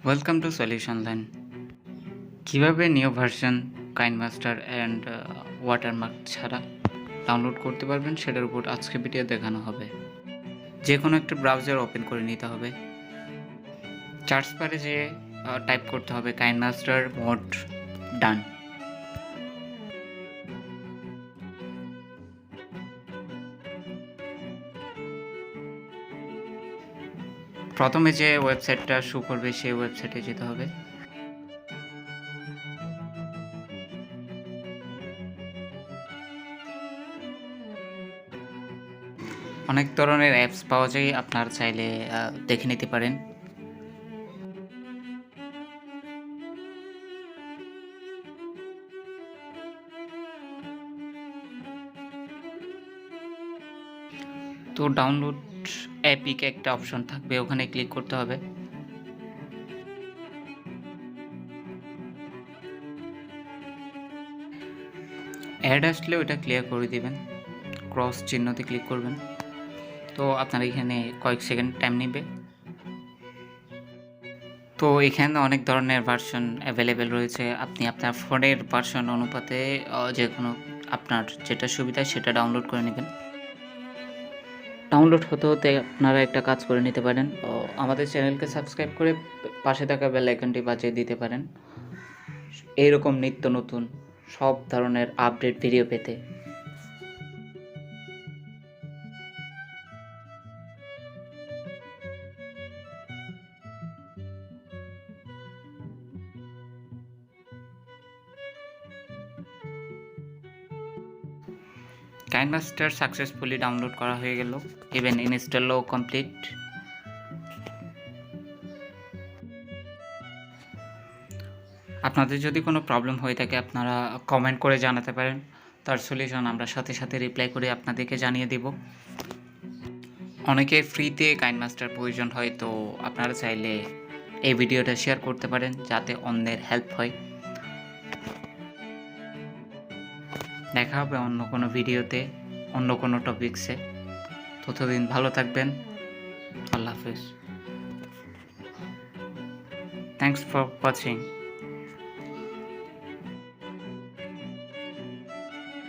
Welcome to solution line. কীভাবে new version KineMaster and watermark ছাড়া download করতে পারবেন সেটার উপর আজকে ভিডিও দেখানো হবে। যে কোনো একটা ব্রাউজার ওপেন করে নিতে হবে। সার্চ বারে যেয়ে টাইপ করতে হবে কাইনমাস্টার মোড ডান। প্রথমে যে ওয়েবসাইটটা শো করবে সেই ওয়েবসাইটে যেতে হবে। অনেক ধরনের অ্যাপস পাওয়া যায়, আপনারা চাইলে দেখে নিতে পারেন। তো ডাউনলোড অ্যাপিকে একটা অপশন থাকবে, ওখানে ক্লিক করতে হবে। অ্যাড আসলে ওটা ক্লিয়ার করে দিবেন, ক্রস চিহ্নতে ক্লিক করবেন। তো আপনার এখানে কয়েক সেকেন্ড টাইম নেবে। তো এখানে অনেক ধরনের ভার্সন অ্যাভেলেবেল রয়েছে, আপনি আপনার ফোনের ভার্সন অনুপাতে যে কোনো আপনার যেটা সুবিধা সেটা ডাউনলোড করে নেবেন। ডাউনলোড হতে হতে আপনারা একটা কাজ করে নিতে পারেন, আমাদের চ্যানেলকে সাবস্ক্রাইব করে পাশে থাকা বেল আইকনটি বাজিয়ে দিতে পারেন এইরকম নিত্য নতুন সব ধরনের আপডেট ভিডিও পেতে। কাইনমাস্টার সাকসেসফুলি ডাউনলোড করা হয়ে গেল, ইভেন ইনস্টলও কমপ্লিট। আপনাদের যদি কোনো প্রবলেম হয়ে থাকে আপনারা কমেন্ট করে জানাতে পারেন, তার সলিউশন আমরা সাথে সাথে রিপ্লাই করে আপনাদেরকে জানিয়ে দেব। অনেকে ফ্রিতে কাইনমাস্টার প্রয়োজন হয়, তো আপনারা চাইলে এই ভিডিওটা শেয়ার করতে পারেন যাতে অন্যের হেল্প হয়। দেখা হবে অন্য কোনো ভিডিওতে, অন্য কোনো টপিকসে। ততদিন ভালো থাকবেন। আল্লাহ হাফেজ। Thanks for watching.